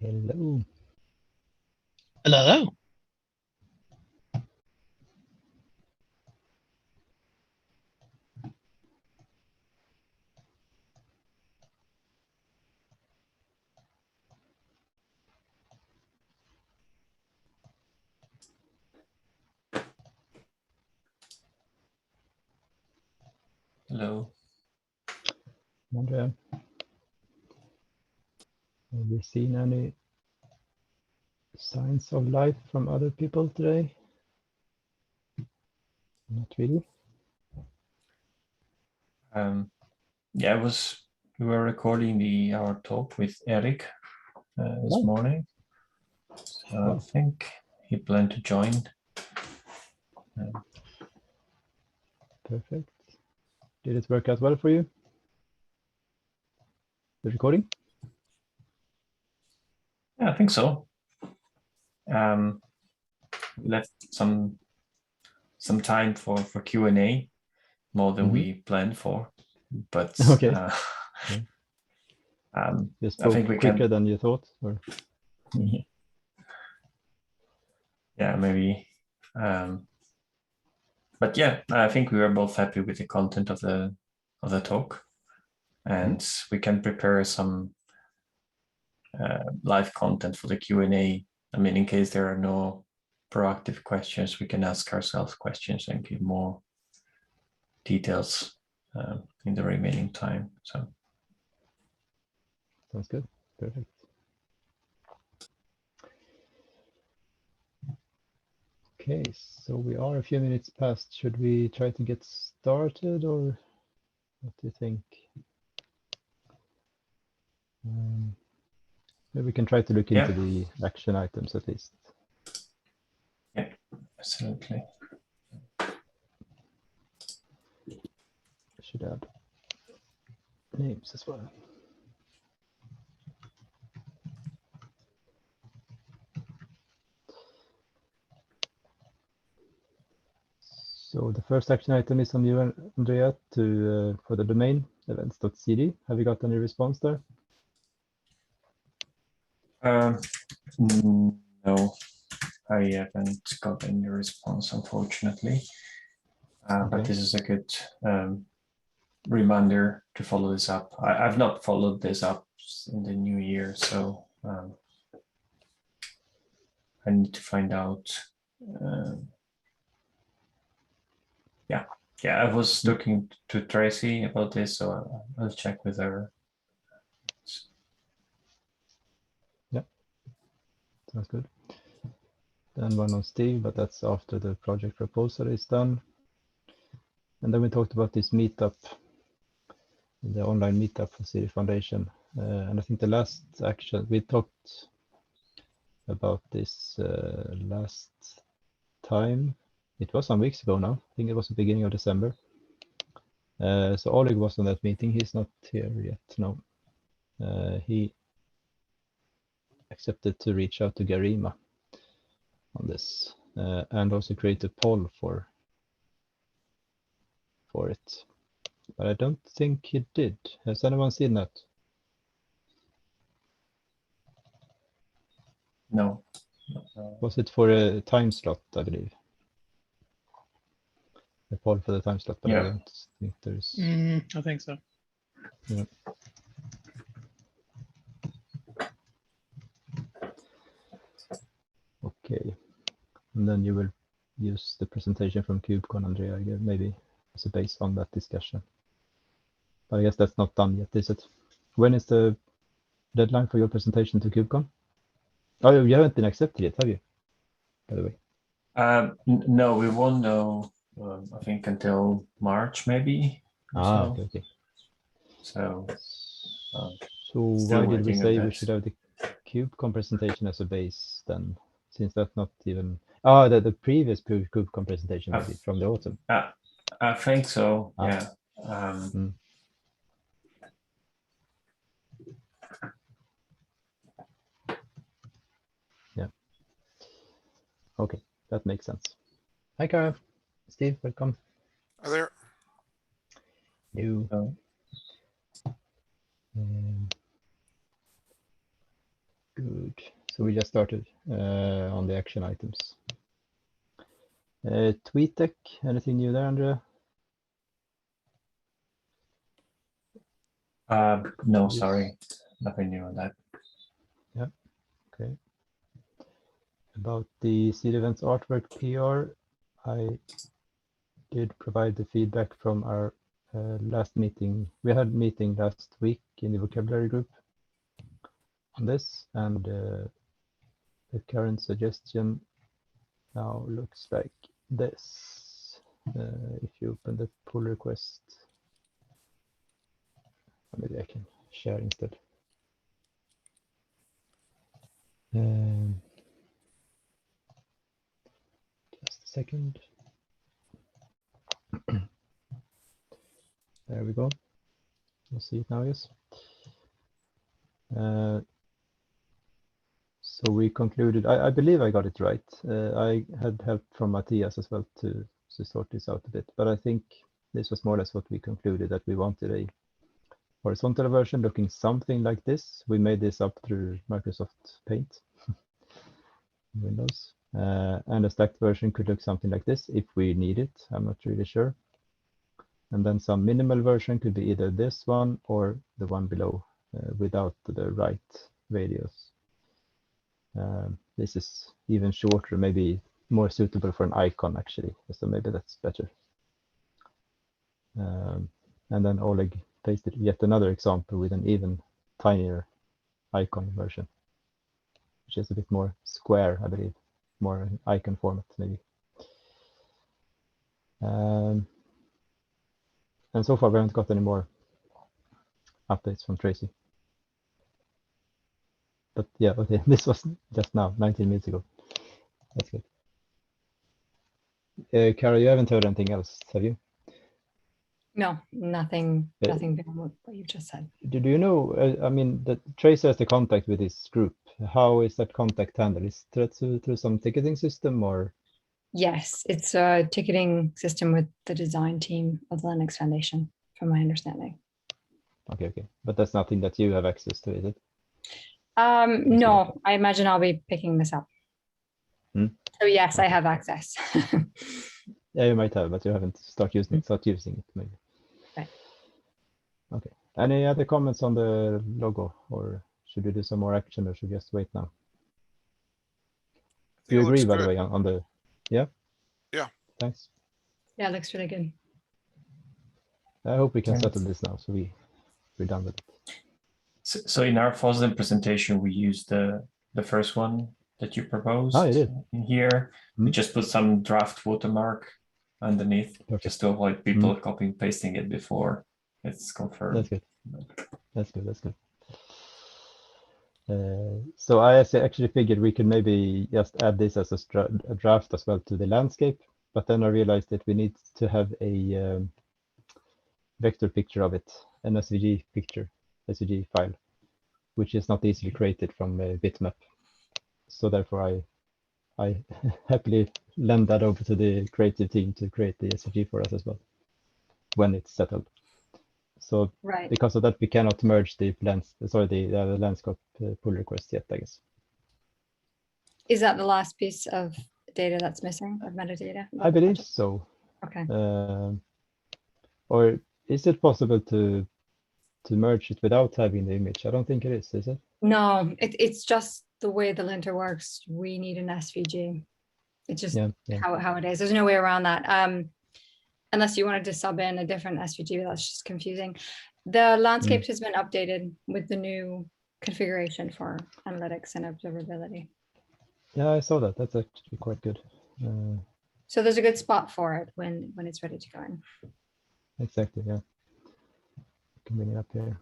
Hello. Hello. Hello. Andrea. Have you seen any signs of life from other people today? Not really. Yeah, we were recording our talk with Eric this morning. So I think he planned to join. Perfect. Did it work out well for you? The recording? Yeah, I think so. Left some time for Q&A, more than we planned for, but okay. You spoke I think we quicker can... than you thought, or yeah, maybe. But yeah, I think we were both happy with the content of the talk, and we can prepare some live content for the Q&A. I mean, in case there are no proactive questions, we can ask ourselves questions and give more details in the remaining time. So sounds good. Perfect. Okay, so we are a few minutes past. Should we try to get started, or what do you think? Maybe we can try to look into the action items at least. Yeah, absolutely. Should add names as well. So the first action item is on you, Andrea, for the domain events.cd. Have you got any response there? No, I haven't got any response, unfortunately. But this is a good reminder to follow this up. I've not followed this up in the new year, so I need to find out. Yeah, I was talking to Tracy about this, so I'll check with her. Yeah, sounds good. Then one on Steve, but that's after the project proposal is done. And then we talked about this meetup, the online meetup for City Foundation. And I think the last action, we talked about this last time. It was some weeks ago now. I think it was the beginning of December. So Oleg was on that meeting. He's not here yet, no. He accepted to reach out to Garima on this and also create a poll for it. But I don't think he did. Has anyone seen that? No. Was it for a time slot, I believe? A poll for the time slot, but I don't think there's... I think so. Yeah. Okay. And then you will use the presentation from KubeCon, Andrea, maybe as a base on that discussion. But I guess that's not done yet, is it? When is the deadline for your presentation to KubeCon? Oh, you haven't been accepted yet, have you? By the way. No, we won't know, I think, until March, maybe. Okay. So why did we say we should have the KubeCon presentation as a base then? Since that's not even... the previous KubeCon presentation maybe from the autumn. I think so, yeah. Yeah. Okay, that makes sense. Hi, Kara. Steve, welcome. Hi there. You. Good. So we just started on the action items. TweetDeck, anything new there, Andrea? No, Yes. sorry, nothing new on that. Yeah, okay. About the SIG Events artwork PR, I did provide the feedback from our last meeting. We had a meeting last week in the vocabulary group on this, and the current suggestion now looks like this. If you open the pull request, maybe I can share instead. Just a second. There we go. You'll see it now, yes. So we concluded, I believe I got it right. I had help from Matthias as well to sort this out a bit, but I think this was more or less what we concluded, that we wanted a horizontal version looking something like this. We made this up through Microsoft Paint, Windows, and a stacked version could look something like this if we need it. I'm not really sure. And then some minimal version could be either this one or the one below without the right radius. This is even shorter, maybe more suitable for an icon actually, so maybe that's better. And then Oleg pasted yet another example with an even tinier icon version, which is a bit more square, I believe, more an icon format maybe. And so far we haven't got any more updates from Tracy. But yeah, okay, this was just now, 19 minutes ago. That's good. Cara, you haven't heard anything else, have you? No, nothing beyond what you just said. Do you know, I mean, that Tracy has the contact with this group. How is that contact handled? Is that through some ticketing system or? Yes, it's a ticketing system with the design team of the Linux Foundation, from my understanding. Okay. But that's nothing that you have access to, is it? No, I imagine I'll be picking this up. So yes, I have access. Yeah, you might have, but you haven't started using it, maybe. Right. Okay. Any other comments on the logo, or should we do some more action, or should we just wait now? Do you agree, by the way, on the? Yeah. Yeah. Thanks. Yeah, it looks really good. I hope we can settle this now, so we're done with it. So in our FOSDEM presentation, we used the first one that you proposed in here. We just put some draft watermark underneath. Perfect. Just to avoid people copying pasting it before it's confirmed. That's good. That's good. So I actually figured we could maybe just add this as a draft as well to the landscape, but then I realized that we need to have a vector picture of it, an SVG picture, SVG file, which is not easily created from a bitmap. So therefore I happily lend that over to the creative team to create the SVG for us as well when it's settled. So because of that, we cannot merge the landscape pull request yet, I guess. Is that the last piece of data that's missing, of metadata? I believe so. Okay. Or is it possible to merge it without having the image? I don't think it is it? No, it's just the way the linter works. We need an SVG. It's just how it is. There's no way around that. Unless you wanted to sub in a different SVG, that's just confusing. The landscape has been updated with the new configuration for analytics and observability. Yeah, I saw that. That's actually quite good. So there's a good spot for it when it's ready to go in. Exactly, yeah. I can bring it up here.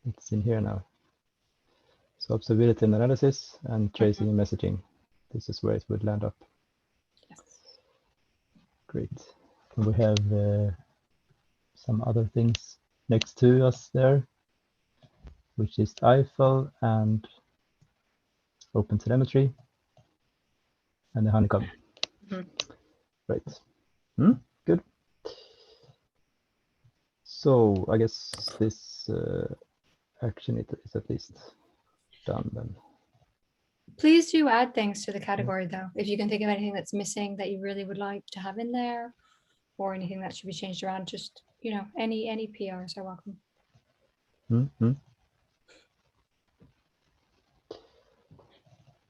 It's in here now. So observability and analysis and tracing and messaging. This is where it would land up. Yes. Great. And we have some other things next to us there, which is Eiffel and OpenTelemetry and the honeycomb. Right. Good. So I guess this action is at least done then. Please do add things to the category though. If you can think of anything that's missing that you really would like to have in there, or anything that should be changed around, just, you know, any PRs are welcome. Mm-hmm.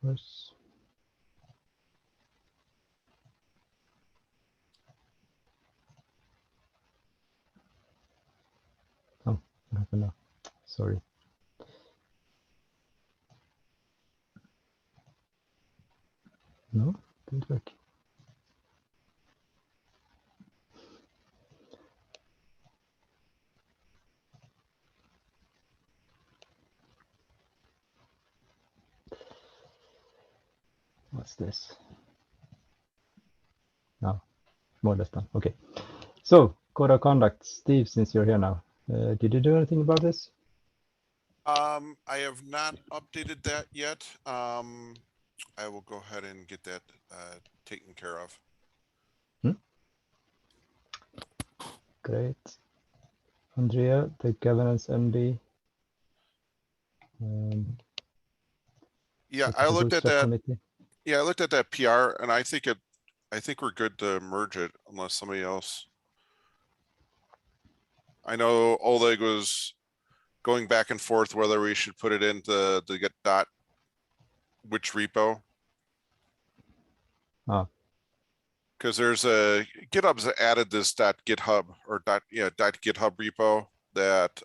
Yes. Oh, what happened now? Sorry. No, didn't work. What's this? No, more or less done. Okay. So, code of conduct. Steve, since you're here now, did you do anything about this? I have not updated that yet. I will go ahead and get that taken care of. Great. Andrea, the governance MD. Yeah, I looked at that. Subcommittee. Yeah, I looked at that PR and I think we're good to merge it unless somebody else. I know Oleg was going back and forth whether we should put it into the get dot which repo. Ah. Because there's a GitHub's added this .github or .github repo that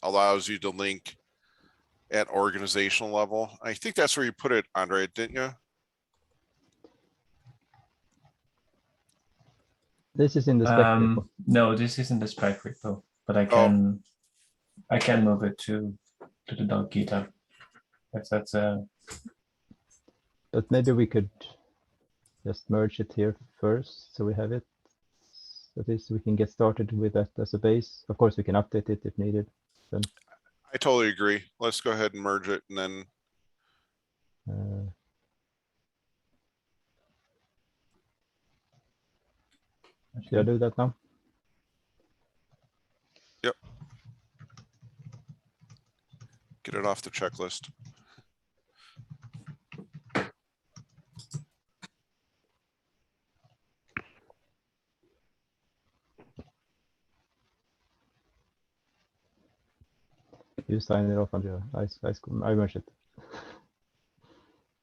allows you to link at organizational level. I think that's where you put it, Andre, didn't you? This is in the spec repo. No, this isn't the spec repo, but I can move it to the .github if that's But maybe we could just merge it here first, so we have it. At least we can get started with that as a base. Of course, we can update it if needed. Then I totally agree. Let's go ahead and merge it and then. Should I do that now? Yep. Get it off the checklist. You sign it off, Andrea. I merge it.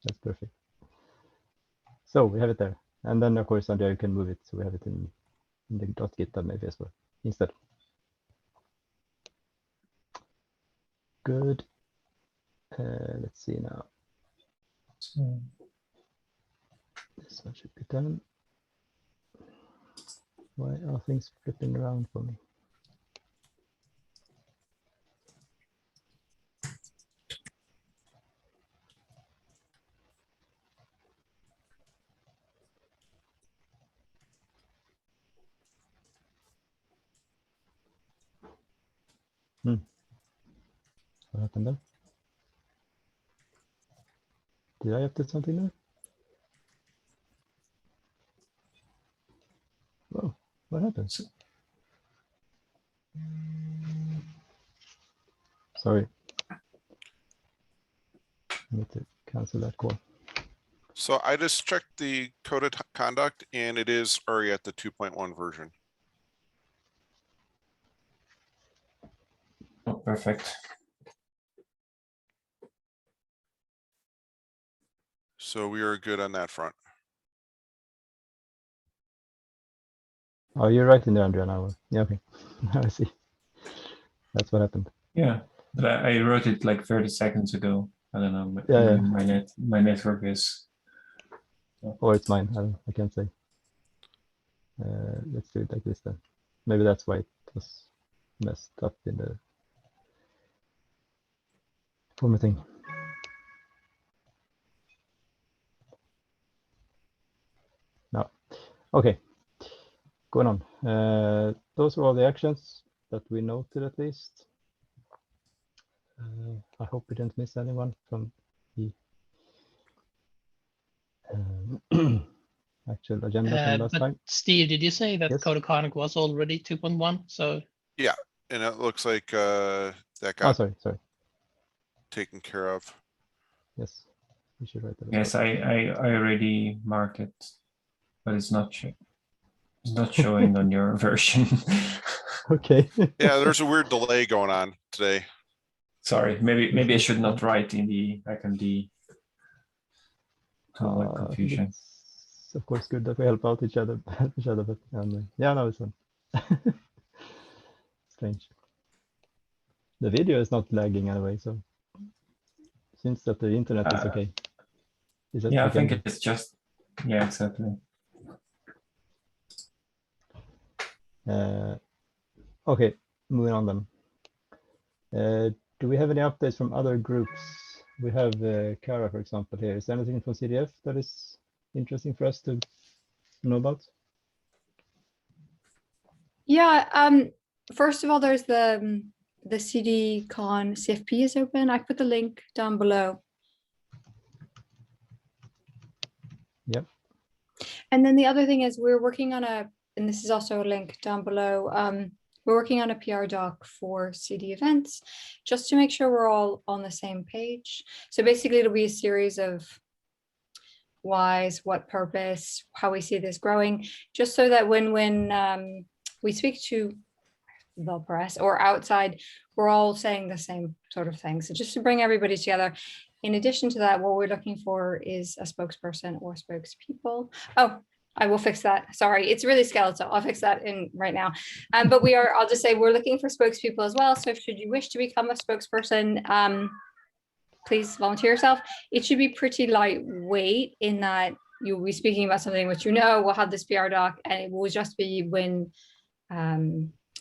That's perfect. So we have it there. And then of course, Andrea, you can move it. So we have it in the .github maybe as well instead. Good. Let's see now. so. This one should be done. Why are things flipping around for me? What happened there? Did I update something there? Whoa, what happened? Sorry. I need to cancel that call. So I just checked the code of conduct and it is already at the 2.1 version. Oh, perfect. So we are good on that front. Oh, you're right in there, Andrea. Now, yeah, okay. Now I see. That's what happened. Yeah, but I wrote it like 30 seconds ago. I don't know. Yeah, My network is. Or it's mine. I can't say. Let's do it like this then. Maybe that's why it was messed up in the formatting. No. Okay. Going on. Those were all the actions that we noted at least. I hope we didn't miss anyone from the actual agenda from last But time. Steve, did you say that Yes. code of conduct was already 2.1? So Yeah, and it looks like that Oh, got sorry. taken care of. Yes, we should write that. Yes, I already marked it, but it's not showing on your version. Okay. Ah. Yeah, there's a weird delay going on today. Sorry, maybe I should not write in the ICANN to avoid I think confusion. it's of course good that we help out each other, but yeah, no, it's fun. Strange. The video is not lagging anyway, so seems that the internet is okay. Is that Yeah, I okay? think it's just, yeah, exactly. Okay, moving on then. Do we have any updates from other groups? We have Kara, for example, here. Is there anything from CDF that is interesting for us to know about? Yeah, first of all, there's the CDCon CFP is open. I put the link down below. Yep. And then the other thing is we're working on and this is also a link down below. We're working on a PR doc for CD events, just to make sure we're all on the same page. So basically it'll be a series of whys, what purpose, how we see this growing, just so that when we speak to the press or outside, we're all saying the same sort of thing. So just to bring everybody together. In addition to that, what we're looking for is a spokesperson or spokespeople. Oh, I will fix that. Sorry, it's really skeletal. I'll fix that in right now. But I'll just say we're looking for spokespeople as well. So should you wish to become a spokesperson, please volunteer yourself. It should be pretty lightweight in that you'll be speaking about something which we'll have this PR doc, and it will just be when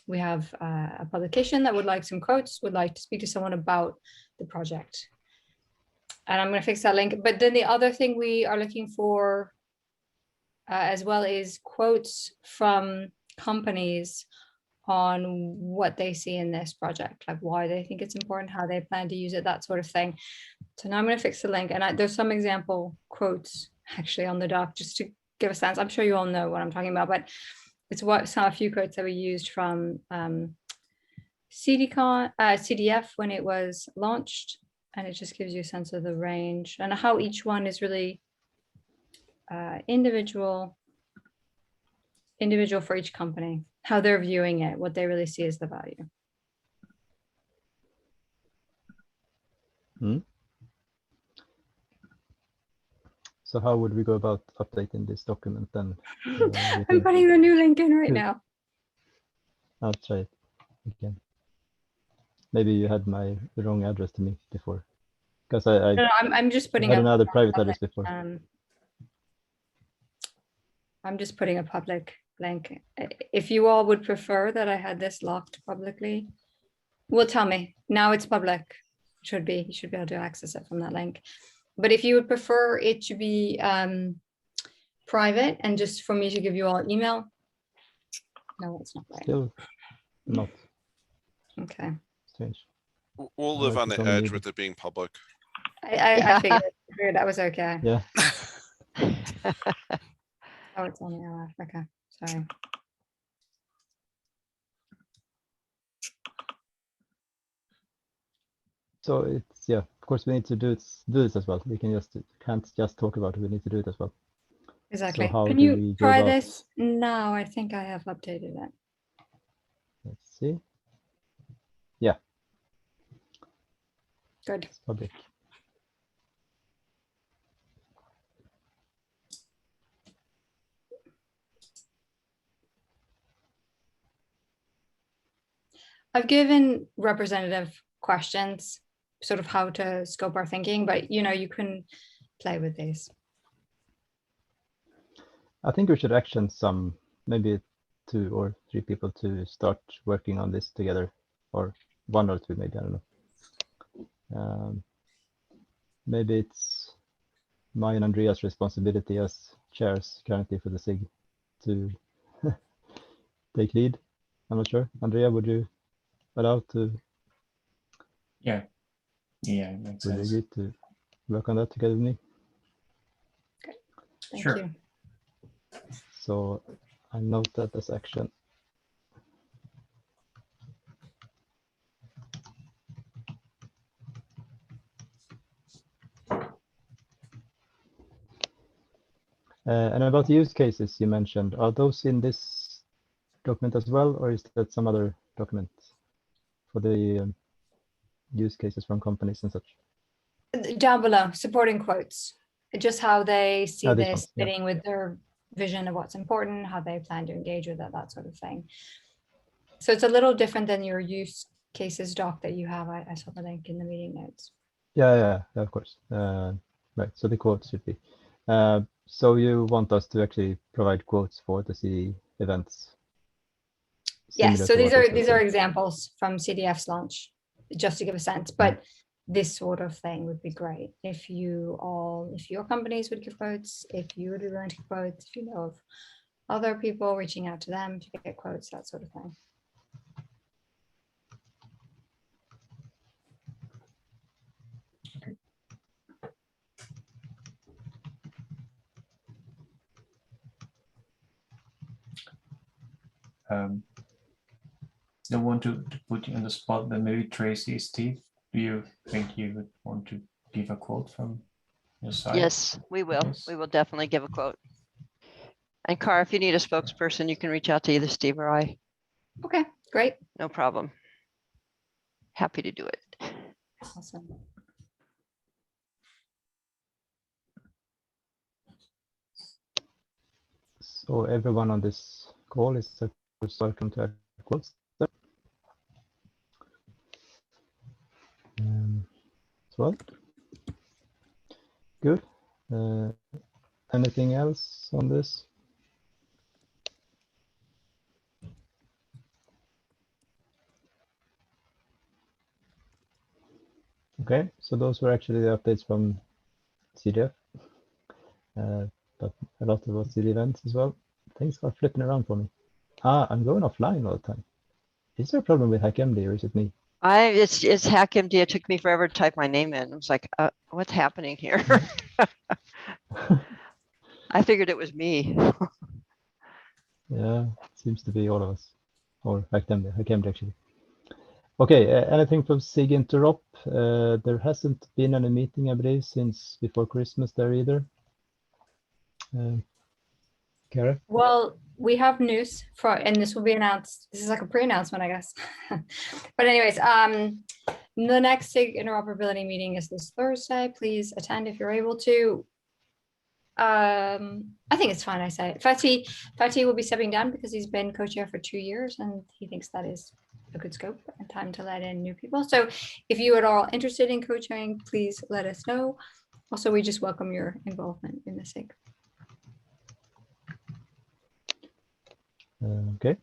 we have a publication that would like some quotes, would like to speak to someone about the project. And I'm going to fix that link. But then the other thing we are looking for as well is quotes from companies on what they see in this project, like why they think it's important, how they plan to use it, that sort of thing. So now I'm going to fix the link, and there's some example quotes actually on the doc just to give a sense. I'm sure you all know what I'm talking about, but it's a few quotes that we used from CDF when it was launched, and it just gives you a sense of the range and how each one is really individual for each company, how they're viewing it, what they really see as the value. So how would we go about updating this document then? I'm putting the new link in right now. I'll try it again. Maybe you had the wrong address to me before, because No, I'm just putting had another private address before. I'm just putting a public link. If you all would prefer that I had this locked publicly, well, tell me. Now it's public. You should be able to access it from that link. But if you would prefer it to be private and just for me to give you all email, no, it's not right. Still not. Okay. Strange. We'll live on the edge with it being public. I figured that was okay. Yeah. Oh, it's on the LF. Okay, sorry. So it's, yeah, of course we need to do this as well. We can't just talk about it. We need to do it as well. Exactly. So how Can do you we go try about this now? I think I have updated it. Let's see. Yeah, Good. it's public. I've given representative questions, sort of how to scope our thinking, but you can play with these. I think we should action maybe 2 or 3 people to start working on this together, or 1 or 2, maybe, I don't know. Maybe it's my and Andrea's responsibility as chairs currently for the SIG to take lead. I'm not sure. Andrea, would you allow to? Yeah, it makes Would you sense. agree to work on that together with me? Okay. Thank Sure. you. So I note that as action. And about the use cases you mentioned, are those in this document as well, or is that some other document for the use cases from companies and such? Down below, supporting quotes, just how they see This this one, yeah. fitting with their vision of what's important, how they plan to engage with it, that sort of thing. So it's a little different than your use cases doc that you have. I saw the link in the meeting notes. Yeah, of course. Right, so the quotes should be. So you want us to actually provide quotes for the CD events? Yes, so similar to what these was are said. examples from CDF's launch, just to give a sense. But this sort of thing would be great if your companies would give quotes, if you would be willing to give quotes, if you know of other people reaching out to them to get quotes, that sort of thing. Don't want to put you on the spot, but maybe Tracy, Steve, do you think you would want to give a quote from your side? Yes, we will. Yes. We will definitely give a quote. And Cara, if you need a spokesperson, you can reach out to either Steve or I. Okay, great. No problem. Happy to do it. Awesome. So everyone on this call is welcome to add quotes. As well. Good. Anything else on this? Okay, so those were actually the updates from CDF, but a lot about CD events as well. Things are flipping around for me. I'm going offline all the time. Is there a problem with HackMD or is it me? It's HackMD. It took me forever to type my name in. I was like, what's happening here? I figured it was me. Yeah, it seems to be all of us, or HackMD actually. Okay, anything from SIG Interop? There hasn't been any meeting, I believe, since before Christmas there either. Kara? Well, we have news and this will be announced. This is like a pre-announcement, I guess. But anyways, the next SIG interoperability meeting is this Thursday. Please attend if you're able to. I think it's fine. I say it. Fatih will be stepping down because he's been co-chair for 2 years and he thinks that is a good scope and time to let in new people. So if you are all interested in co-chairing, please let us know. Also, we just welcome your involvement in the SIG. Okay,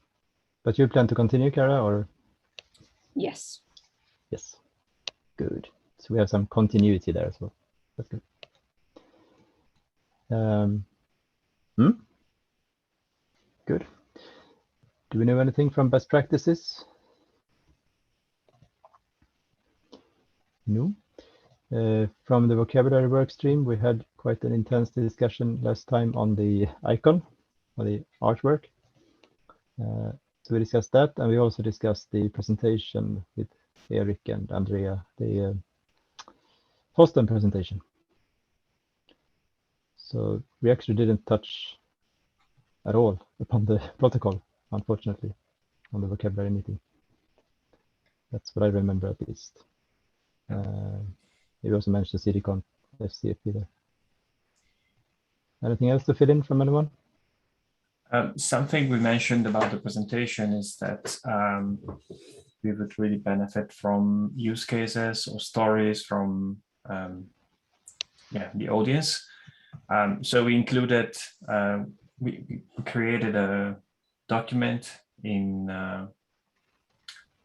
but you plan to continue, Kara, or? Yes. Yes, good. So we have some continuity there as well. That's good. Good. Do we know anything from best practices? No. From the vocabulary work stream, we had quite an intense discussion last time on the icon, or the artwork. So we discussed that, and we also discussed the presentation with Eric and Andrea, the Boston presentation. So we actually didn't touch at all upon the protocol, unfortunately, on the vocabulary meeting. That's what I remember at least. We also mentioned the CDCon FCFP there. Anything else to fill in from anyone? Something we mentioned about the presentation is that we would really benefit from use cases or stories from the audience. So we included, we created a document in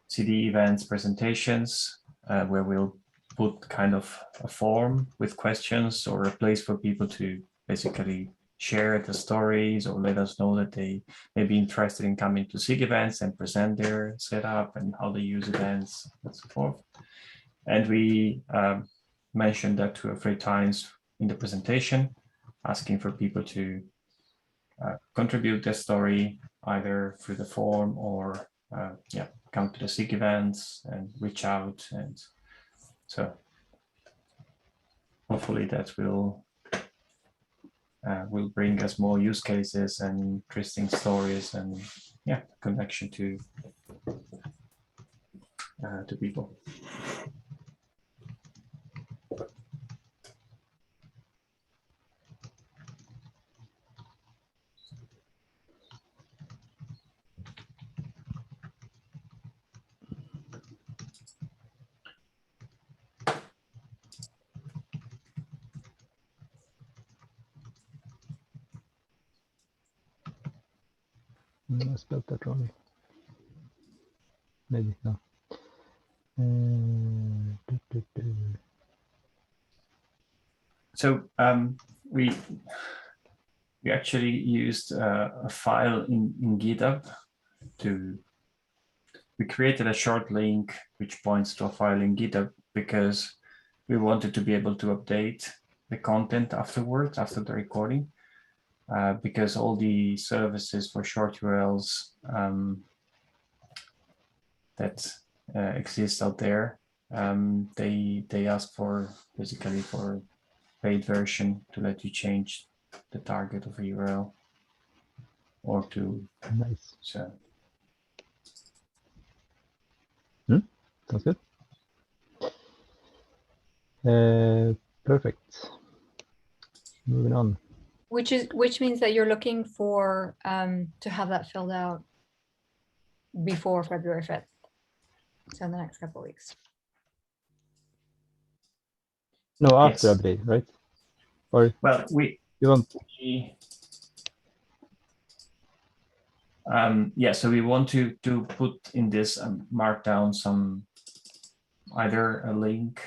CD events presentations where we'll put kind of a form with questions or a place for people to basically share the stories or let us know that they may be interested in coming to SIG events and present their setup and how they use events and so forth. And we mentioned that 2 or 3 times in the presentation, asking for people to contribute their story either through the form or come to the SIG events and reach out. And so hopefully that will will bring us more use cases and interesting stories and yeah, connection to people. I spelled that wrong. Maybe no. So we actually used a file in GitHub we created a short link which points to a file in GitHub because we wanted to be able to update the content afterwards, after the recording, because all the services for short URLs that exist out there, they ask for basically for paid version to let you change the target of a URL or to Nice. so. Sounds good. Perfect. Moving on. Which means that you're looking for to have that filled out before February 5th. So in the next couple of weeks. No, after Yes. update, right? Or Well, you want yeah, so we want to put in this markdown some either a link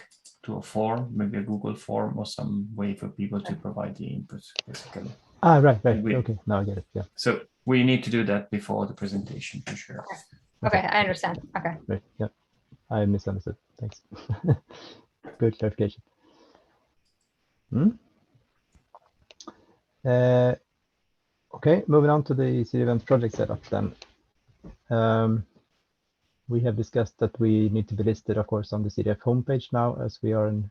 to a form, maybe a Google form, or some way for people to provide the inputs, basically. right. We- Okay, now I get it. Yeah. So we need to do that before the presentation for sure. Okay, I understand. Okay. Right. Yeah. I misunderstood. Thanks. Good clarification. Okay, moving on to the SIG Events project setup then. We have discussed that we need to be listed, of course, on the CDF homepage now, as we are an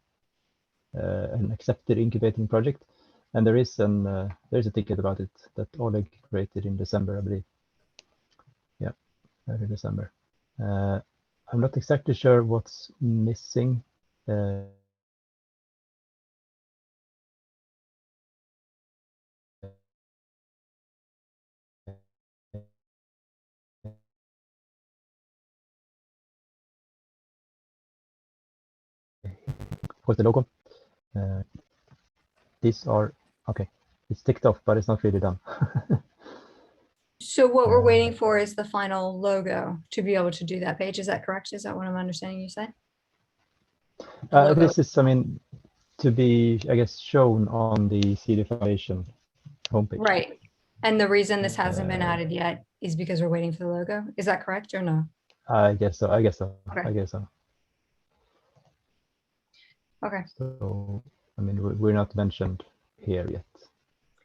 accepted incubating project, and there's a ticket about it that Oleg created in December, I believe. Yeah, early December. I'm not exactly sure what's missing. Of course, the logo. These are okay. It's ticked off, but it's not really done. So what we're waiting for is the final logo to be able to do that page. Is that correct? Is that what I'm understanding you said? Logo. This is, I mean, to be, I guess, shown on the CD Foundation homepage. Right. And the reason this hasn't been added yet is because we're waiting for the logo. Is that correct or no? I guess so. Okay. I guess so. Okay. So, I mean, we're not mentioned here yet.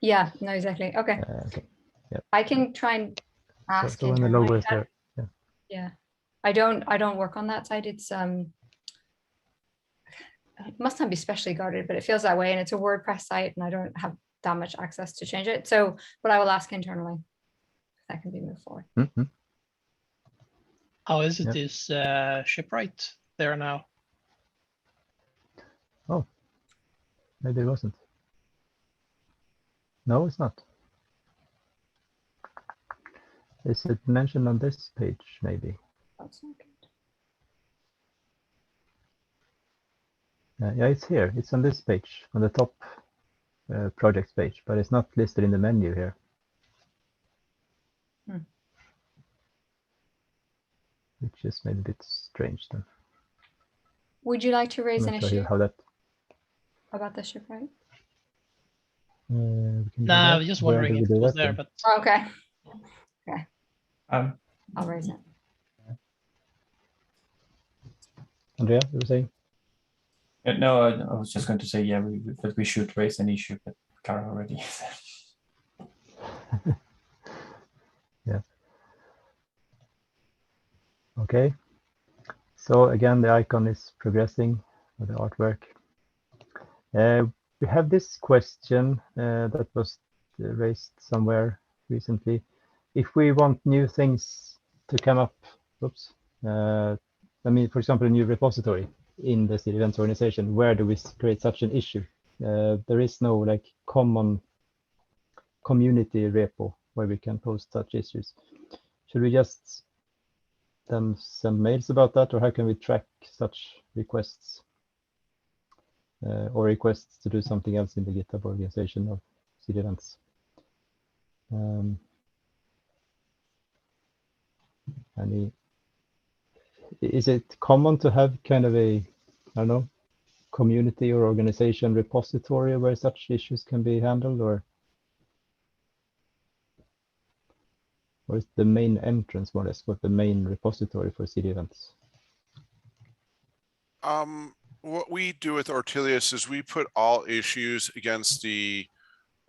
Yeah, no, exactly. Okay. Okay. Yeah. I can try and ask So when the logo internally. is there, yeah. Yeah. I don't work on that side. It's it must not be specially guarded, but it feels that way. And it's a WordPress site and I don't have that much access to change it. So, but I will ask internally if that can be moved forward. Mm-hmm. How is it? Yep. Is shipwright there now? Oh, maybe it wasn't. No, it's not. Is it mentioned on this page, maybe? That's not good. Yeah, it's here. It's on this page, on the top projects page, but it's not listed in the menu here. Which is maybe a bit strange then. Would you like to I'm raise an not sure issue here how that. about the shipwright? We can do Nah, I that. was just Where wondering do we if do it was that there, then? but Okay, Um, I'll raise it. Andrea, you were saying? no, I was just going to say, yeah, that we should raise an issue, but Kara already said. Yeah. Okay. So again, the icon is progressing with the artwork. We we have this question that was raised somewhere recently. If we want new things to come up, oops, I mean, for example, a new repository in the SIG Events organization, where do we create such an issue? There is no like common community repo where we can post such issues. Should we just then send mails about that, or how can we track such requests? Or requests to do something else in the GitHub organization of SIG Events? Is it common to have kind of a, I don't know, community or organization repository where such issues can be handled, or is the main entrance more or less what the main repository for SIG Events? What we do with Ortelius is we put all issues against the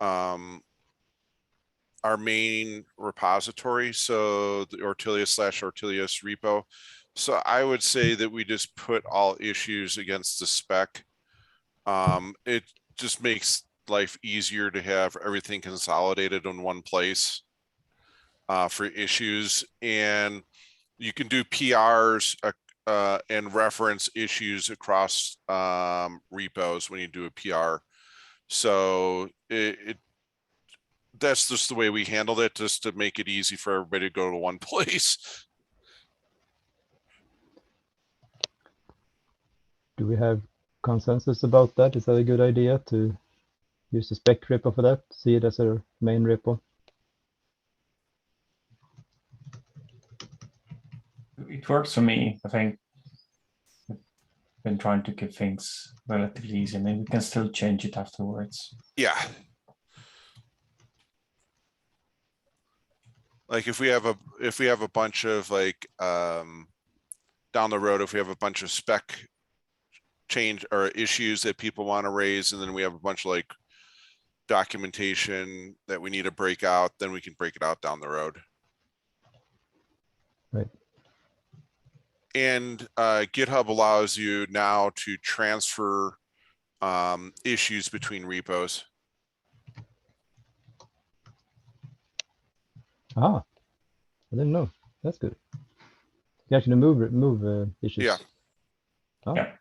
our main repository, so the Ortelius/Ortelius repo. So I would say that we just put all issues against the spec. It just makes life easier to have everything consolidated in one place for issues, and you can do PRs and reference issues across repos when you do a PR. So that's just the way we handled it, just to make it easy for everybody to go to one place. Do we have consensus about that? Is that a good idea to use the spec repo for that? See it as a main repo? It works for me. I think I've been trying to keep things relatively easy. Maybe we can still change it afterwards. Yeah. Like if we have a bunch of like down the road, if we have a bunch of spec change or issues that people want to raise, and then we have a bunch of like documentation that we need to break out, then we can break it out down the road. Right. And GitHub allows you now to transfer issues between repos. Ah, I didn't know. That's good. You actually move issues. Yeah. Oh. Yeah.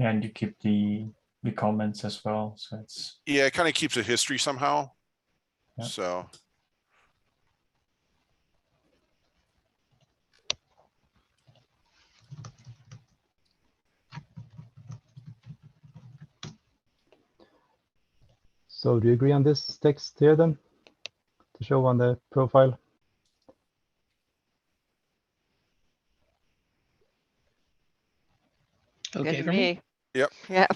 And you keep the comments as well. So it's, Yeah, it kind of keeps a history somehow. Yeah. So. So do you agree on this text here then, to show on the profile? Okay Good for to me. me. Yep. Yeah.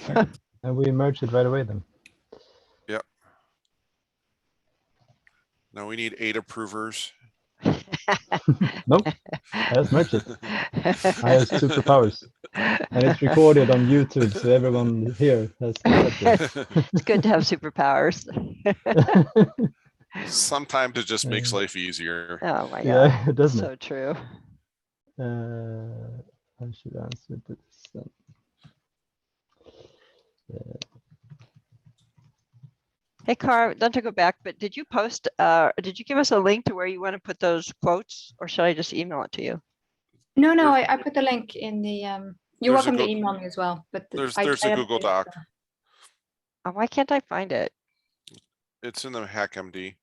And we merge it right away then. Yep. Now we need 8 approvers. Nope, let's merge it. I have superpowers. And it's recorded on YouTube, so everyone here has accepted. It's good to have superpowers. Sometimes it just makes life easier. Oh my God. Yeah, doesn't So true. it? I should answer to this then. Hey, Car, not to go back, but did you post, did you give us a link to where you want to put those quotes, or should I just email it to you? No, I put the link in the, you're There's a welcome to go- email me as well, but There's I a Google updated Doc. Oh, why can't I find it? It's in the HackMD,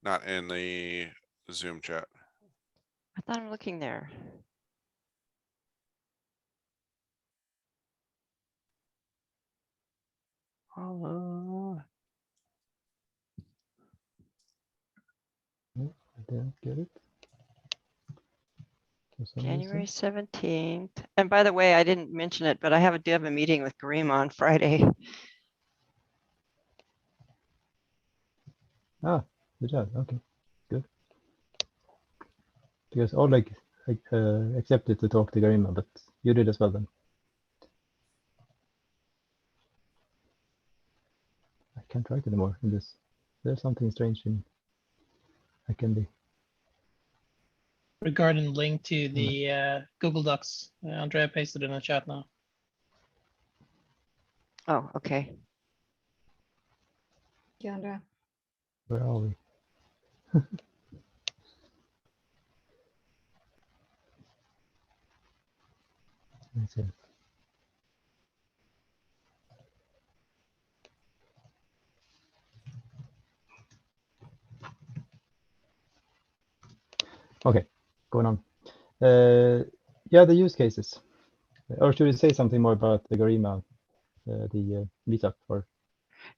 not in the Zoom chat. I thought I'm looking there. Oh, I didn't get it. For some January reason. 17th. And by the way, I didn't mention it, but I do have a meeting with Garima on Friday. Ah, good job. Okay, good. Because Oleg accepted to talk to Garima, but you did as well then. I can't write anymore in this. There's something strange in HackMD. Regarding link to the Google Docs, Andrea pasted in the chat now. Oh, okay. Yandra. Where are we? Let's see. Okay, going on. Yeah, the use cases. Or should we say something more about the Garima, the meetup? Or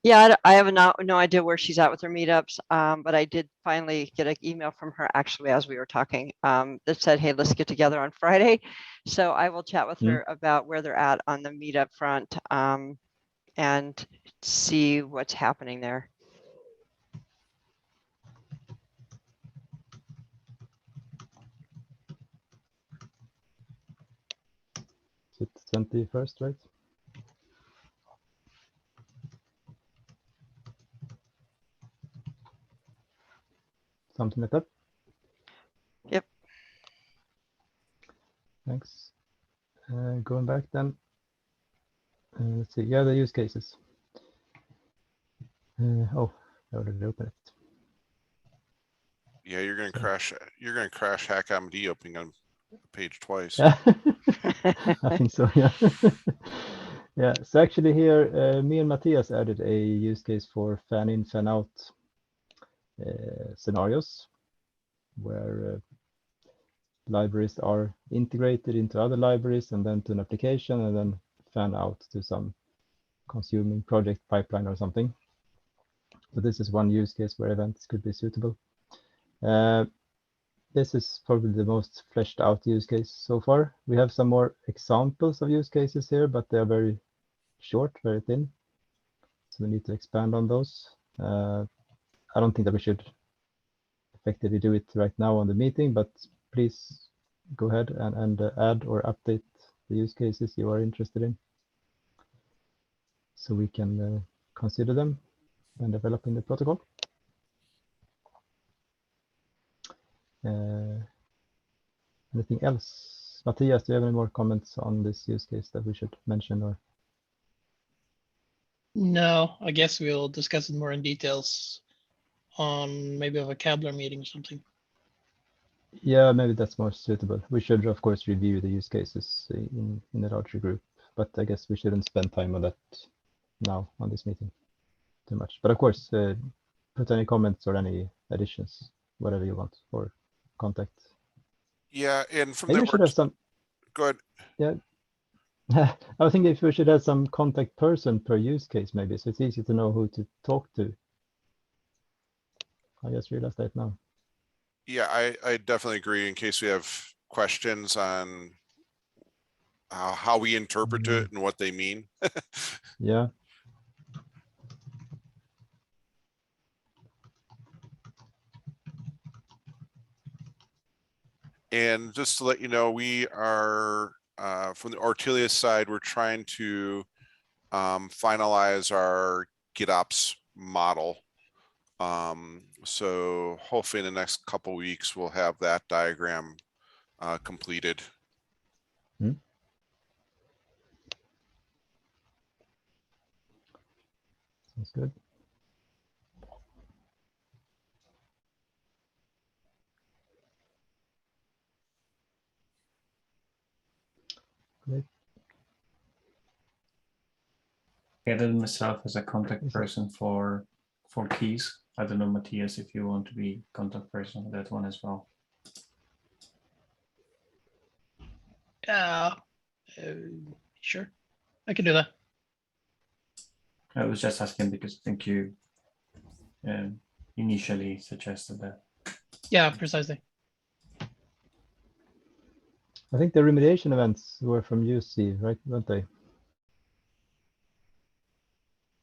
Yeah, I have no idea where she's at with her meetups, but I did finally get an email from her actually as we were talking that said, hey, let's get together on Friday. So I will chat with her about where they're at on the meetup front and see what's happening there. is it 21st, right? Something like that. Yep. Thanks. Going back then. Let's see. Yeah, the use cases. Oh, I already opened it. Yeah, you're gonna crash. You're gonna crash HackMD opening on page twice. Yeah, I think so. Yeah. Yeah. So actually here, me and Matthias added a use case for fan in, fan out scenarios where libraries are integrated into other libraries and then to an application and then fan out to some consuming project pipeline or something. So this is one use case where events could be suitable. This is probably the most fleshed out use case so far. We have some more examples of use cases here, but they are very short, very thin. So we need to expand on those. I don't think that we should effectively do it right now on the meeting, but please go ahead and add or update the use cases you are interested in, so we can consider them when developing the protocol. Anything else? Matthias, do you have any more comments on this use case that we should mention? Or No, I guess we'll discuss it more in details on maybe a vocabulary meeting or something. yeah, maybe that's more suitable. We should, of course, review the use cases in a larger group, but I guess we shouldn't spend time on that now on this meeting too much. But of course, put any comments or any additions, whatever you want, or contact. Yeah, and from Maybe the we should have some. go ahead. Yeah, I think if we should have some contact person per use case, maybe, so it's easy to know who to talk to. I just realized that now. Yeah, I definitely agree. In case we have questions on how we interpret it and what they mean. Yeah. And just to let you know, we are from the Ortelius side, we're trying to finalize our GitOps model. So hopefully in the next couple weeks, we'll have that diagram completed. Sounds good. Great. Added myself as a contact person for keys. I don't know, Matthias, if you want to be contact person for that one as well. Yeah, sure, I can do that. I was just asking because I think you initially suggested that. Yeah, precisely. I think the remediation events were from UC, right? Weren't they?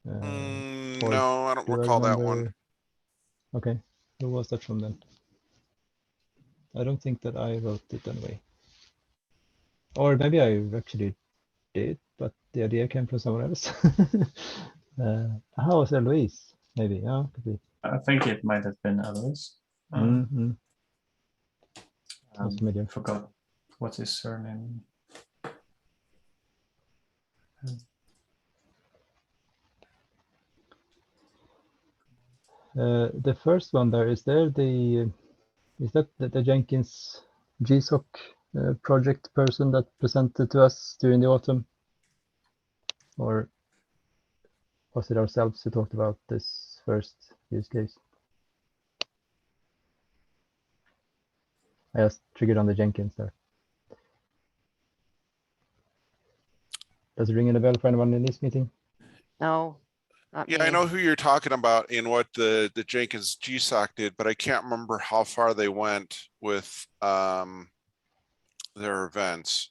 No, I don't recall that one. Okay, who was that from then? I don't think that I wrote it anyway. Or maybe I actually did, but the idea came from someone else. How was it, Louise? Maybe, yeah, could be. I think it might have been others. I forgot what's his surname. The first one there, is that the Jenkins GSOC project person that presented to us during the autumn? Or was it ourselves who talked about this first use case? I just triggered on the Jenkins there. Does it ring a bell for anyone in this meeting? No, not Yeah, I me. know who you're talking about and what the Jenkins GSOC did, but I can't remember how far they went with their events.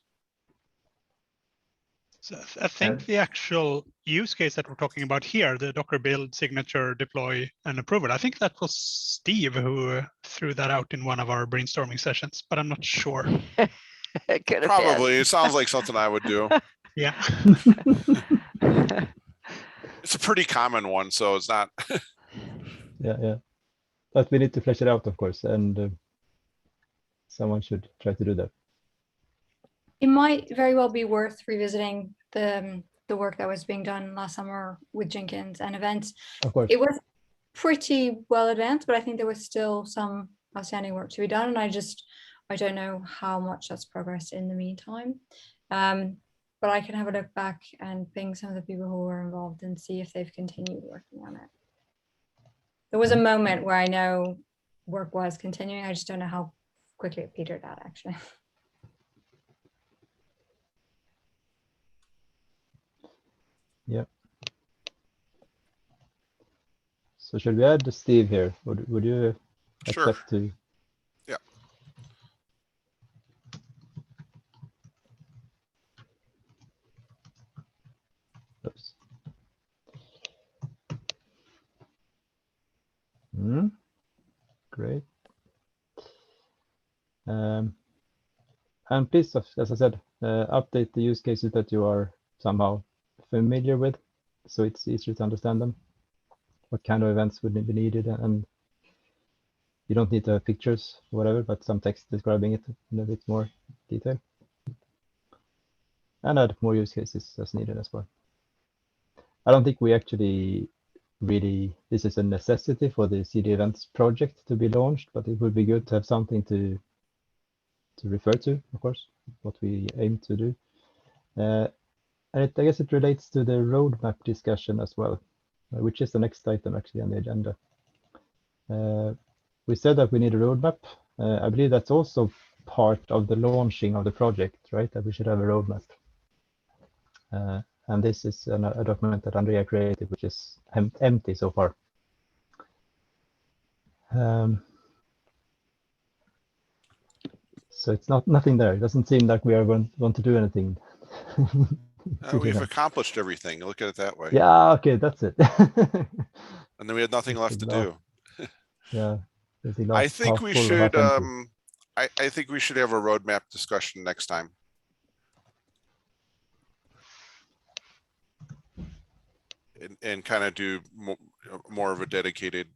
So I think the actual use case that we're talking about here, the Docker build, signature, deploy, and approval, I think that was Steve who threw that out in one of our brainstorming sessions, but I'm not sure. It could have Probably, been. it sounds like something I would do. Yeah. It's a pretty common one, so it's not. Yeah. But we need to flesh it out, of course, and someone should try to do that. It might very well be worth revisiting the work that was being done last summer with Jenkins and events. Of course. It was pretty well advanced, but I think there was still some outstanding work to be done, and I don't know how much that's progressed in the meantime. But I can have a look back and ping some of the people who were involved and see if they've continued working on it. There was a moment where I know work was continuing. I just don't know how quickly it petered out, actually. Yeah. So should we add Steve here? Would you Sure. accept to? Yeah. Oops. Great. And please, as I said, update the use cases that you are somehow familiar with, so it's easier to understand them. What kind of events would be needed, and you don't need to have pictures, whatever, but some text describing it in a bit more detail. And add more use cases as needed as well. I don't think we actually really, this is a necessity for the SIG Events project to be launched, but it would be good to have something to refer to, of course, what we aim to do. And I guess it relates to the roadmap discussion as well, which is the next item actually on the agenda. We said that we need a roadmap. I believe that's also part of the launching of the project, right? That we should have a roadmap. And this is a document that Andrea created, which is empty so far. So it's nothing there. It doesn't seem like we are want to do anything. We've accomplished everything. Look at it that way. Yeah, okay, that's it. And then we had nothing left to do. Yeah. I think we should I think we should have a roadmap discussion next time. And kind of do more of a dedicated.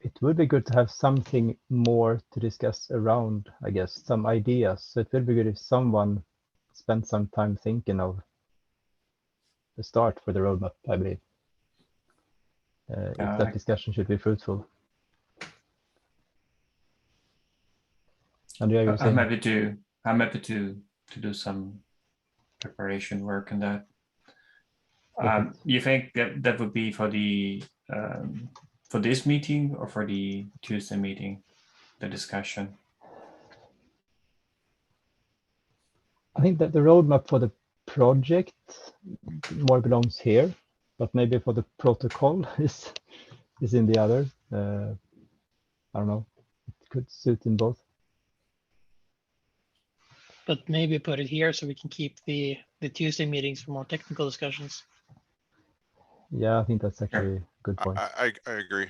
It would be good to have something more to discuss around, I guess, some ideas. So it would be good if someone spent some time thinking of the start for the roadmap, I believe. If that discussion should be fruitful. Andrea, you're saying? I'm happy to do some preparation work on that. You think that would be for the for this meeting or for the Tuesday meeting, the discussion? I think that the roadmap for the project more belongs here, but maybe for the protocol is in the other. I don't know. It could suit in both. But maybe put it here so we can keep the Tuesday meetings for more technical discussions. Yeah, I think that's actually a good point. I agree.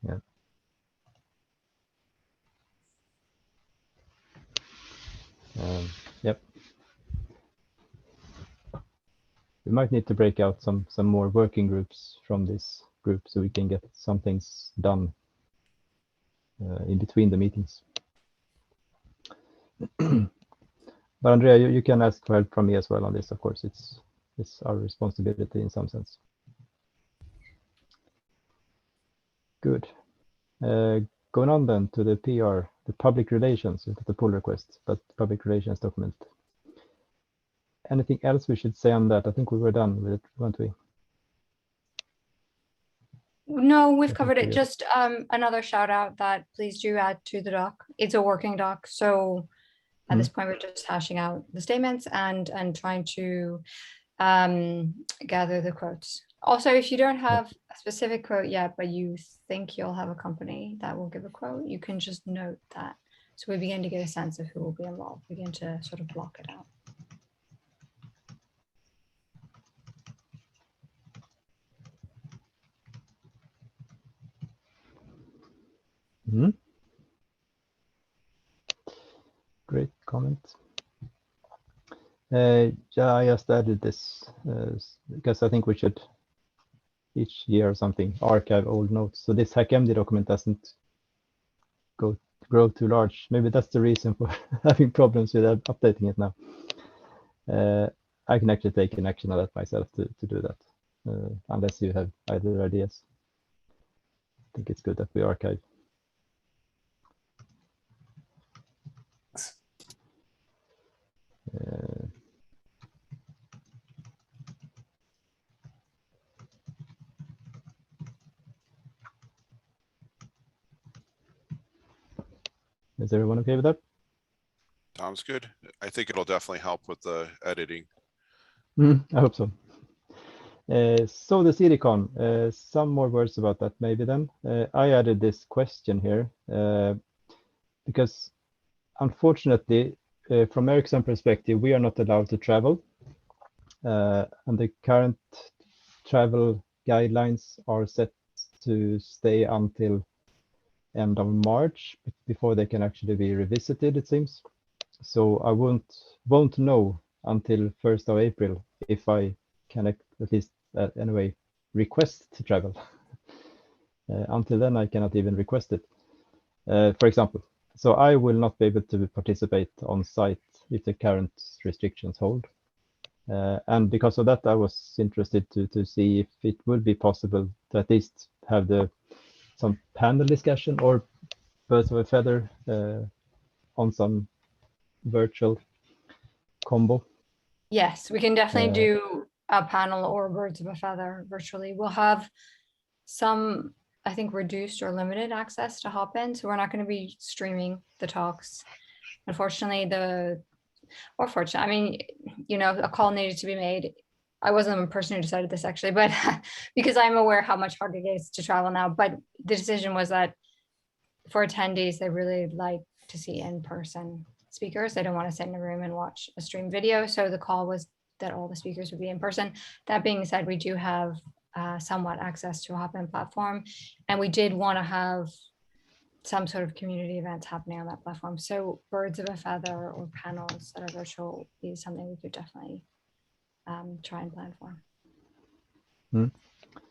Yeah. Yep. We might need to break out some more working groups from this group so we can get some things done in between the meetings. But Andrea, you can ask for help from me as well on this. Of course, it's our responsibility in some sense. Good. Going on then to the PR, the public relations, the pull request, but public relations document. Anything else we should say on that? I think we were done with it, weren't we? No, we've covered it. Just another shout out that please do add to the doc. It's a working doc, so at this point we're just hashing out the statements and trying to gather the quotes. Also, if you don't have a specific quote yet, but you think you'll have a company that will give a quote, you can just note that. So we begin to get a sense of who will be involved, begin to sort of block it out. Great comment. Yeah, I just added this because I think we should each year or something archive old notes. So this HackMD document doesn't grow too large. Maybe that's the reason for having problems with updating it now. I can actually take an action on that myself to do that, unless you have either ideas. I think it's good that we archive. Is everyone okay with that? Sounds good. I think it'll definitely help with the editing. I hope so. So the CDCon, some more words about that maybe then. I added this question here because unfortunately, from Ericsson perspective, we are not allowed to travel. And the current travel guidelines are set to stay until end of March before they can actually be revisited, it seems. So I won't know until 1st of April if I can at least anyway request to travel. Until then, I cannot even request it, for example. So I will not be able to participate on site if the current restrictions hold. And because of that, I was interested to see if it would be possible to at least have some panel discussion or birds of a feather on some virtual combo. Yes, we can definitely do a panel or birds of a feather virtually. We'll have some, I think, reduced or limited access to hop in. So we're not going to be streaming the talks. Unfortunately, I mean, you know, a call needed to be made. I wasn't the person who decided this actually, but because I'm aware how much harder it is to travel now. But the decision was that for attendees, they really like to see in-person speakers. They don't want to sit in a room and watch a stream video. So the call was that all the speakers would be in person. That being said, we do have somewhat access to a hop-in platform, and we did want to have some sort of community events happening on that platform. So birds of a feather or panels that are virtual is something we could definitely try and plan for.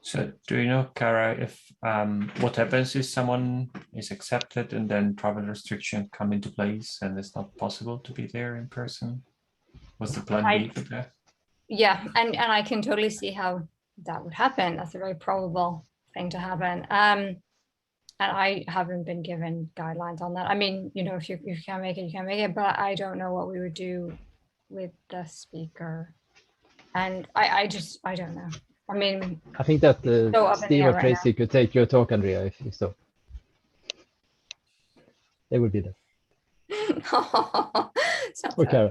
So do you know, Kara, if what happens if someone is accepted and then travel restrictions come into place and it's not possible to be there in person? What's the plan B for that? Yeah, and I can totally see how that would happen. That's a very probable thing to happen. And I haven't been given guidelines on that. I mean, you know, if you can't make it, you can't make it, but I don't know what we would do with the speaker. And I don't know. I mean, I think that Steve or Tracy could take your talk, Andrea, if so. They would be there. Or Kara.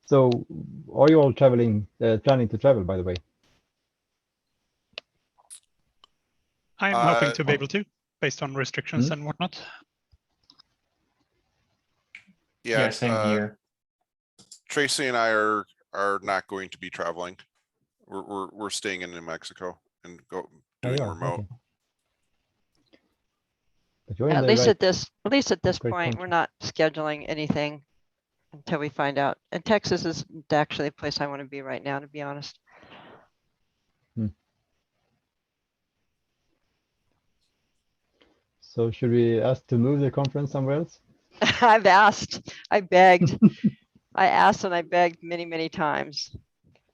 So, are you all planning to travel, by the way? I'm hoping to be able to, based on restrictions and whatnot. Yeah, same here. Tracy and I are not going to be traveling. We're staying in New Mexico and doing remote. Okay. At least at this point, we're not scheduling anything until we find out. And Texas is actually a place I want to be right now, to be honest. So should we ask to move the conference somewhere else? I've asked, I begged, I asked and I begged many, many times,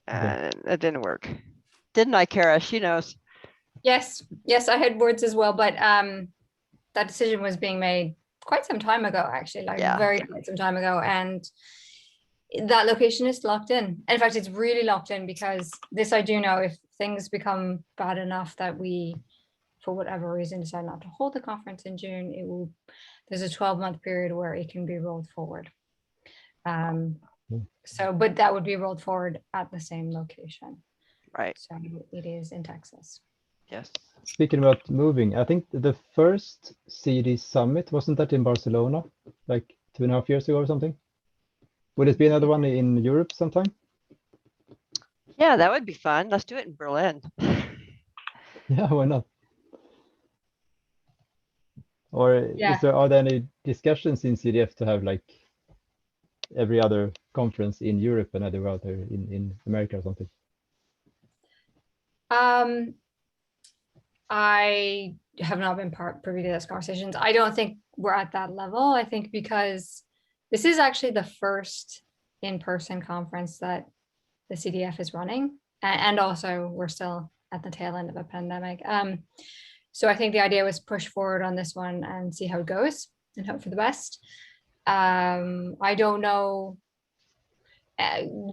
and it didn't work. Didn't I, Kara? She knows. Yes, yes, I had words as well, but that decision was being made quite some time ago, actually, like quite some time ago, and that location is locked in. In fact, it's really locked in because this I do know, if things become bad enough that we, for whatever reason, decide not to hold the conference in June, it will, there's a 12-month period where it can be rolled forward. So, but that would be rolled forward at the same location. Right. So it is in Texas. Yes. Speaking about moving, I think the first CD summit, wasn't that in Barcelona, like 2.5 years ago or something? Would it be another one in Europe sometime? Yeah, that would be fun. Let's do it in Berlin. Yeah, why not? Or are there any discussions in CDF to have like every other conference in Europe and every other in America or something? I have not been privy to those conversations. I don't think we're at that level. I think because this is actually the first in-person conference that the CDF is running, and also we're still at the tail end of a pandemic. So I think the idea was push forward on this one and see how it goes and hope for the best. I don't know,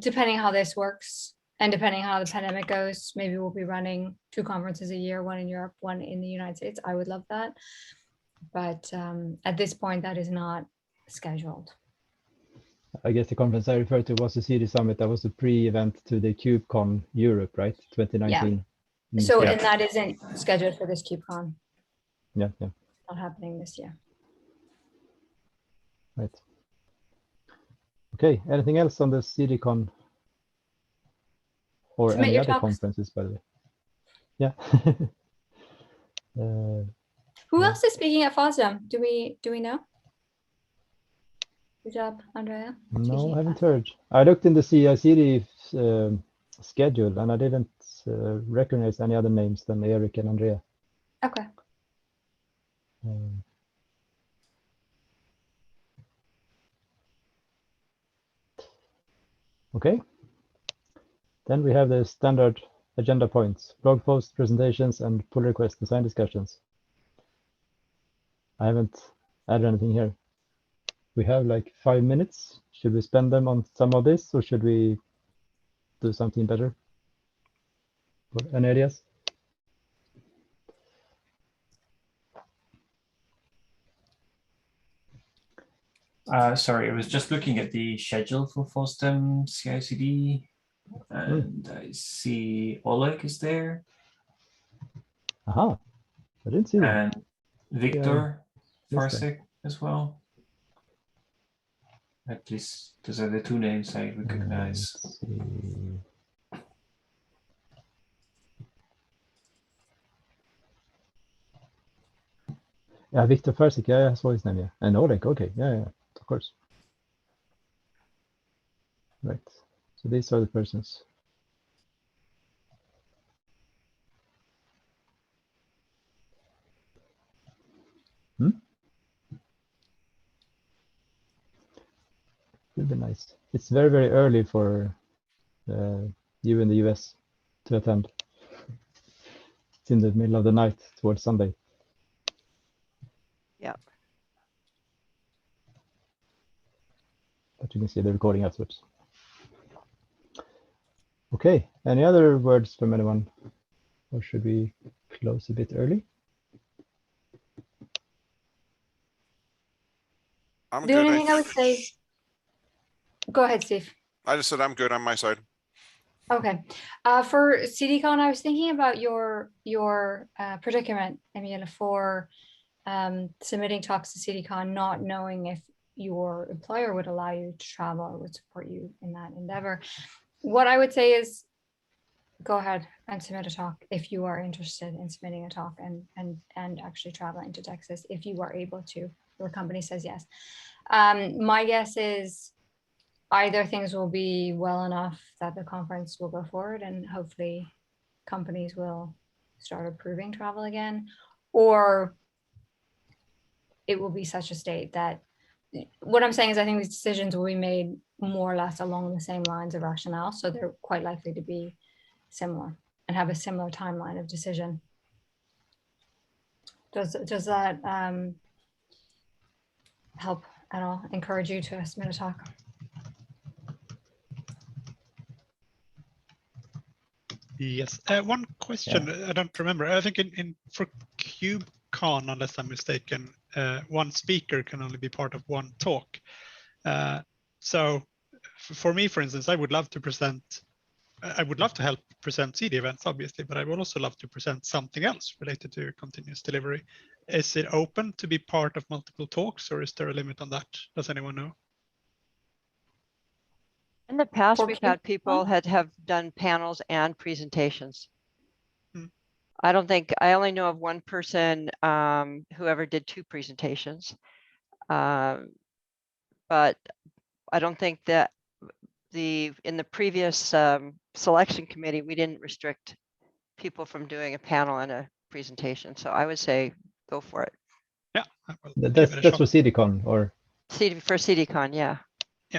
depending how this works and depending how the pandemic goes, maybe we'll be running 2 conferences a year, one in Europe, one in the United States. I would love that. But at this point, that is not scheduled. I guess the conference I referred to was the CD Summit. That was a pre-event to the KubeCon Europe, right? 2019. Yeah. So, and that isn't scheduled for this KubeCon. Yeah. Not happening this year. Right. Okay. Anything else on the CDCon or any other conferences, by the way? Yeah. Who else is speaking at FOSDEM? Do we know? Good job, Andrea. No, I haven't heard. I looked in the CICD schedule and I didn't recognize any other names than Eric and Andrea. Okay. Okay. Then we have the standard agenda points: blog posts, presentations, and pull request design discussions. I haven't added anything here. We have like 5 minutes. Should we spend them on some of this, or should we do something better? Any ideas? Sorry, I was just looking at the schedule for FOSDEM CICD, and I see Oleg is there. Aha, I didn't see that. And Victor Farsek as well. At least those are the 2 names I recognize. Yeah, Victor Farsek, yeah, I saw his name, yeah. And Oleg, okay, yeah, of course. Right, so these are the persons. Would be nice. It's very, very early for you in the US to attend. It's in the middle of the night towards Sunday. Yeah. But you can see the recording afterwards. Okay, any other words from anyone? Or should we close a bit early? I'm the good. only thing I would say, go ahead, Steve. I just said I'm good on my side. Okay. For CDCon, I was thinking about your predicament, Emil, for submitting talks to CDCon, not knowing if your employer would allow you to travel or would support you in that endeavor. What I would say is go ahead and submit a talk if you are interested in submitting a talk and actually traveling to Texas if you are able to. Your company says yes. My guess is either things will be well enough that the conference will go forward and hopefully companies will start approving travel again, or it will be such a state that what I'm saying is I think these decisions will be made more or less along the same lines of rationale. So they're quite likely to be similar and have a similar timeline of decision. Does that help at all? Encourage you to submit a talk? Yes. One question. I don't remember. I think for KubeCon, unless I'm mistaken, one speaker can only be part of one talk. So for me, for instance, I would love to present. I would love to help present SIG events, obviously, but I would also love to present something else related to continuous delivery. Is it open to be part of multiple talks, or is there a limit on that? Does anyone know? In the past, For we've had people have done panels and presentations. I only know of one person who ever did 2 presentations. But I don't think that in the previous selection committee, we didn't restrict people from doing a panel and a presentation. So I would say go for it. Yeah, that's for CDCon or for CDCon, yeah.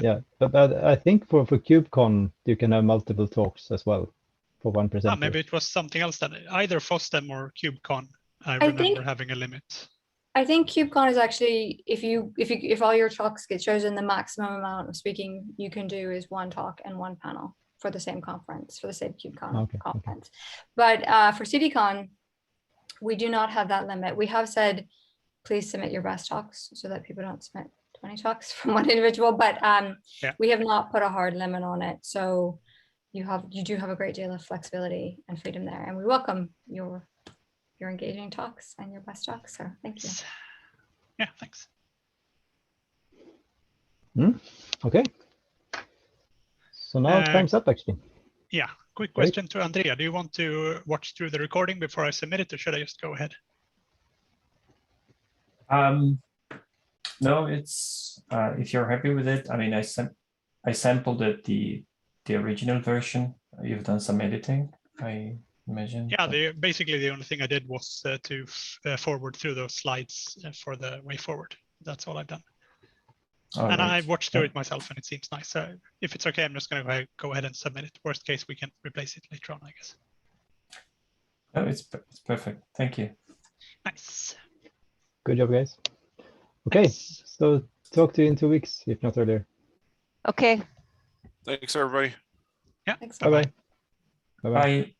Yeah, but I think for KubeCon you can have multiple talks as well for one presenter. Maybe it was something else then. Either FOSDEM or KubeCon. I remember having a limit. I think KubeCon is actually, if all your talks get chosen, the maximum amount of speaking you can do is 1 talk and 1 panel for the same conference, for the same KubeCon conference. Okay. But for CDCon, we do not have that limit. We have said, please submit your best talks so that people don't submit 20 talks from one individual, but we have not put a hard limit on it. So you do have a great deal of flexibility and freedom there, and we welcome your engaging talks and your best talks. So thank you. Yeah, thanks. Okay. So now time's up, actually. Yeah, quick question to Andrea. Do you want to watch through the recording before I submit it, or should I just go ahead? No, it's if you're happy with it. I mean, I sampled it the original version. You've done some editing, I imagine. Yeah, basically the only thing I did was to forward through those slides for the way forward. That's all I've done. And I watched through it myself, and it seems nice. So if it's okay, I'm just going to go ahead and submit it. Worst case, we can replace it later on, I guess. No, it's perfect. Thank you. Nice. Good job, guys. Okay, so talk to you in 2 weeks, if not earlier. Okay. Thanks, everybody. Yeah. Thanks. Bye-bye. Bye.